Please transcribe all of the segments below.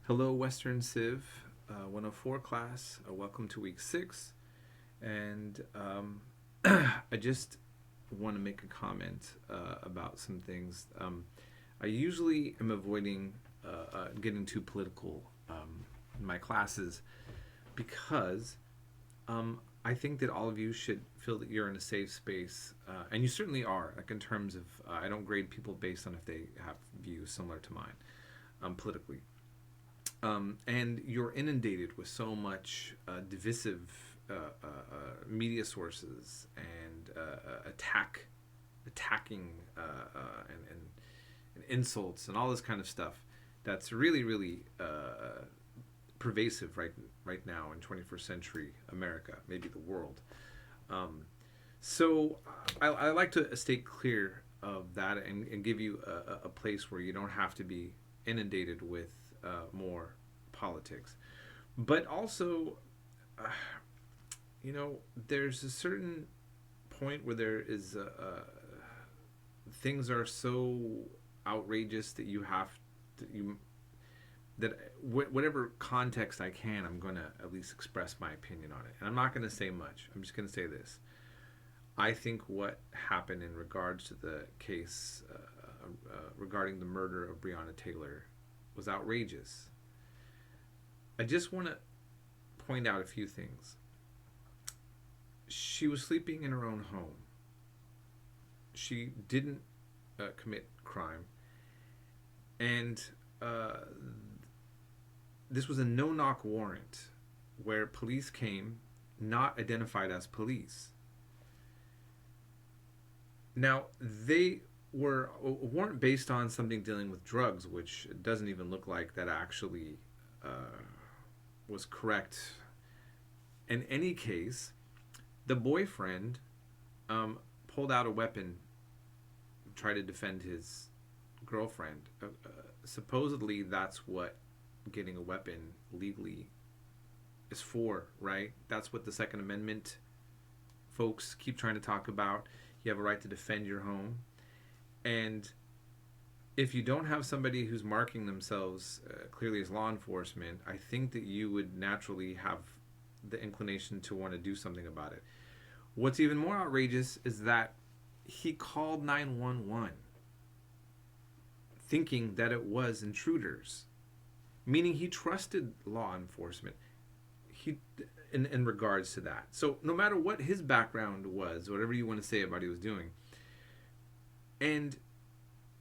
Hello, Western Civ 104 class. Welcome to week 6. And I just want to make a comment about some things. I usually am avoiding getting too political in my classes because I think that all of you should feel that you're in a safe space. And you certainly are, like in terms of, I don't grade people based on if they have views similar to mine politically. And you're inundated with so much divisive media sources and attacking and insults and all this kind of stuff. That's really pervasive right now in 21st century America, maybe the world. So I like to state clear of that and give you a place where you don't have to be inundated with more politics. But also, there's a certain point where there is things are so outrageous that you have to whatever context I can, I'm going to at least express my opinion on it. And I'm not going to say much. I'm just going to say this. I think what happened in regards to the case regarding the murder of Breonna Taylor was outrageous. I just want to point out a few things. She was sleeping in her own home. She didn't commit crime. And this was a no-knock warrant where police came, not identified as police. Now, they were a warrant based on something dealing with drugs, which doesn't even look like that actually was correct. In any case, the boyfriend pulled out a weapon, tried to defend his girlfriend. Supposedly, that's what getting a weapon legally is for, right? That's what the Second Amendment folks keep trying to talk about. You have a right to defend your home. And if you don't have somebody who's marking themselves clearly as law enforcement, I think that you would naturally have the inclination to want to do something about it. What's even more outrageous is that he called 911 thinking that it was intruders, meaning he trusted law enforcement in regards to that. So no matter what his background was, whatever you want to say about what he was doing, and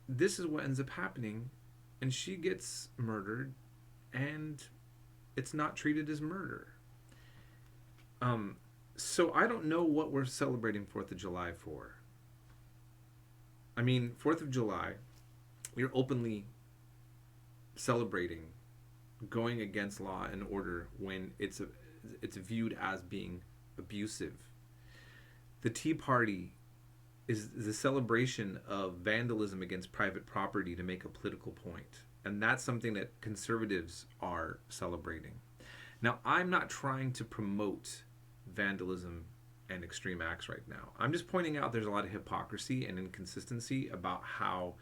this is what ends up happening, and she gets murdered, and it's not treated as murder. So I don't know what we're celebrating 4th of July for. I mean, 4th of July, you're openly celebrating going against law and order when it's viewed as being abusive. The Tea Party is the celebration of vandalism against private property to make a political point. And that's something that conservatives are celebrating. Now, I'm not trying to promote vandalism and extreme acts right now. I'm just pointing out there's a lot of hypocrisy and inconsistency about how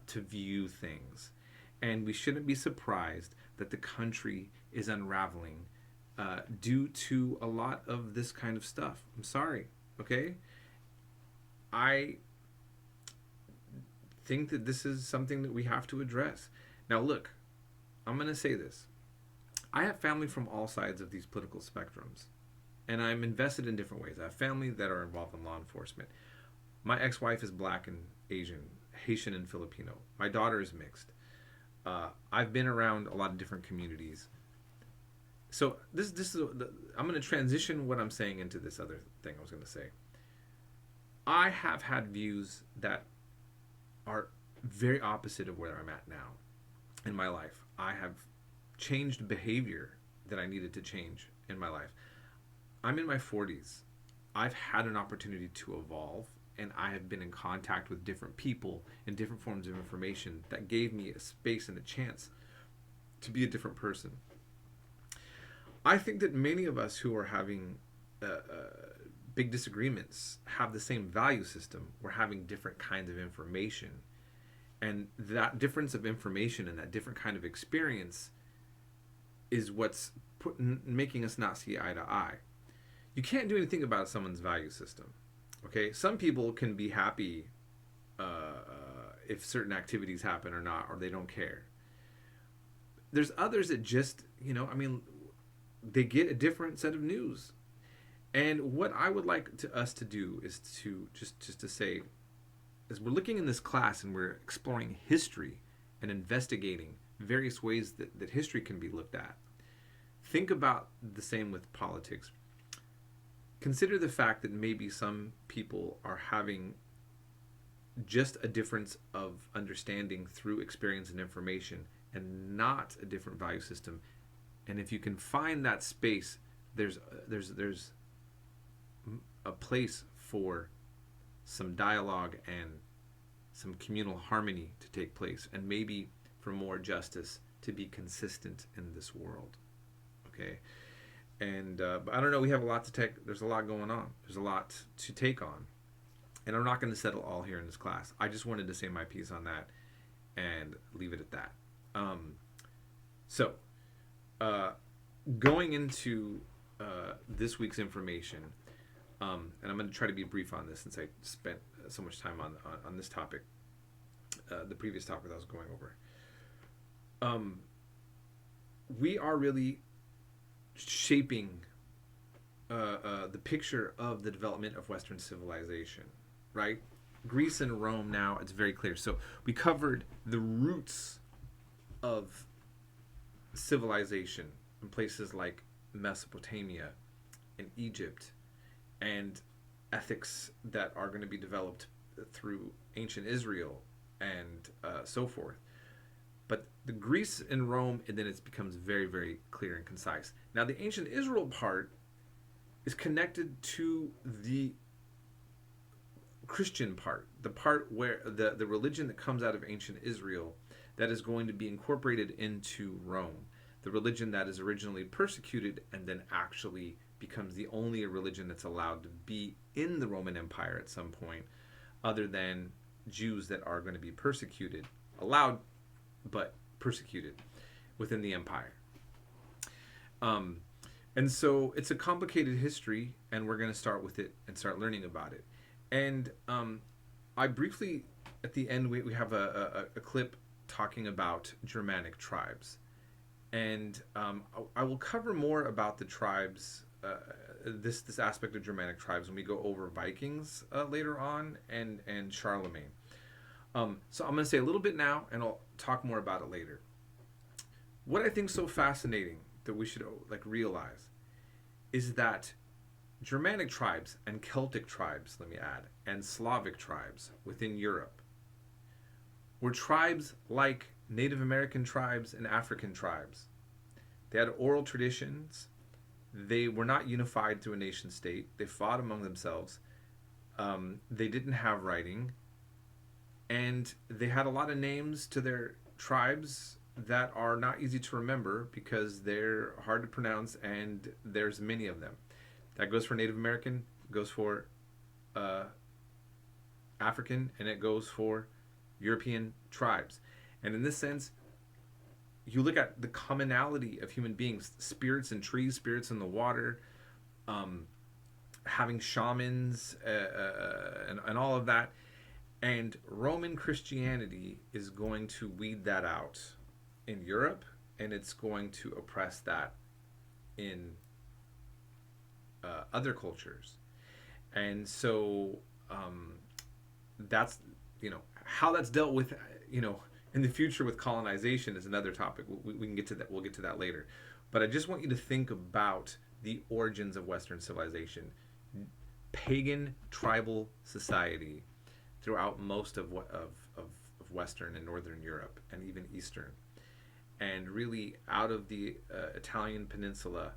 to view things. And we shouldn't be surprised that the country is unraveling due to a lot of this kind of stuff. I'm sorry, okay? I think that this is something that we have to address. Now, look, I'm going to say this. I have family from all sides of these political spectrums, and I'm invested in different ways. I have family that are involved in law enforcement. My ex-wife is black and Asian, Haitian and Filipino. My daughter is mixed. I've been around a lot of different communities. So this is I'm going to transition what I'm saying into this other thing I was going to say. I have had views that are very opposite of where I'm at now in my life. I have changed behavior that I needed to change in my life. I'm in my 40s. I've had an opportunity to evolve, and I have been in contact with different people and different forms of information that gave me a space and a chance to be a different person. I think that many of us who are having big disagreements have the same value system. We're having different kinds of information. And that difference of information and that different kind of experience is what's making us not see eye to eye. You can't do anything about someone's value system. Okay, some people can be happy if certain activities happen or not, or they don't care. There's others that just, they get a different set of news. And what I would like us to do is to just to say, as we're looking in this class and we're exploring history and investigating various ways that history can be looked at, think about the same with politics. Consider the fact that maybe some people are having just a difference of understanding through experience and information, and not a different value system. And if you can find that space, there's a place for some dialogue and some communal harmony to take place, and maybe for more justice to be consistent in this world. Okay, and but I don't know. We have a lot to take. There's a lot going on. There's a lot to take on, and I'm not going to settle all here in this class. I just wanted to say my piece on that and leave it at that. So, going into this week's information, and I'm going to try to be brief on this since I spent so much time on this topic, the previous topic that I was going over. We are really shaping the picture of the development of Western civilization, right? Greece and Rome now, it's very clear. So we covered the roots of civilization in places like Mesopotamia and Egypt, and ethics that are going to be developed through ancient Israel and so forth. But the Greece and Rome, and then it becomes very, very clear and concise. Now, the ancient Israel part is connected to the Christian part, the part where the religion that comes out of ancient Israel that is going to be incorporated into Rome, the religion that is originally persecuted and then actually becomes the only religion that's allowed to be in the Roman Empire at some point, other than Jews that are going to be persecuted, allowed but persecuted within the empire. And so it's a complicated history, and we're going to start with it and start learning about it. And I briefly, at the end, we have a clip talking about Germanic tribes. And I will cover more about the tribes, this aspect of Germanic tribes, when we go over Vikings later on and Charlemagne. So I'm going to say a little bit now, and I'll talk more about it later. What I think is so fascinating that we should realize is that Germanic tribes and Celtic tribes, let me add, and Slavic tribes within Europe were tribes like Native American tribes and African tribes. They had oral traditions. They were not unified through a nation state. They fought among themselves. They didn't have writing. And they had a lot of names to their tribes that are not easy to remember because they're hard to pronounce, and there's many of them. That goes for Native American, goes for African, and it goes for European tribes. And in this sense, you look at the commonality of human beings, spirits in trees, spirits in the water, having shamans, and all of that. And Roman Christianity is going to weed that out in Europe, and it's going to oppress that in other cultures. And so that's, how that's dealt with, in the future with colonization is another topic. We can get to that. We'll get to that later. But I just want you to think about the origins of Western civilization. Pagan tribal society throughout most of Western and Northern Europe, and even Eastern. And really, out of the Italian peninsula,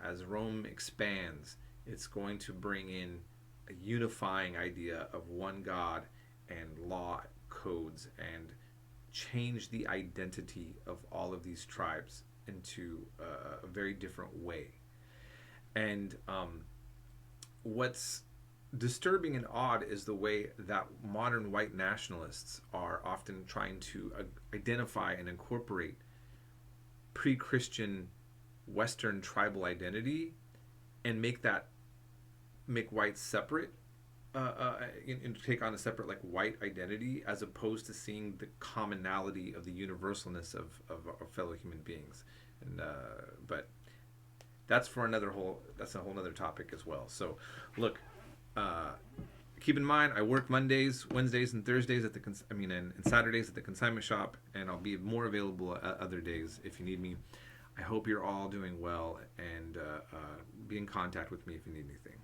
as Rome expands, it's going to bring in a unifying idea of one God and law codes, and change the identity of all of these tribes into a very different way. And what's disturbing and odd is the way that modern white nationalists are often trying to identify and incorporate pre-Christian Western tribal identity and make whites separate, and take on a separate like white identity, as opposed to seeing the commonality of the universalness of fellow human beings. And but that's for that's a whole other topic as well. So look, keep in mind, I work Mondays, Wednesdays, and Thursdays at and Saturdays at the consignment shop, and I'll be more available other days if you need me. I hope you're all doing well, and be in contact with me if you need anything.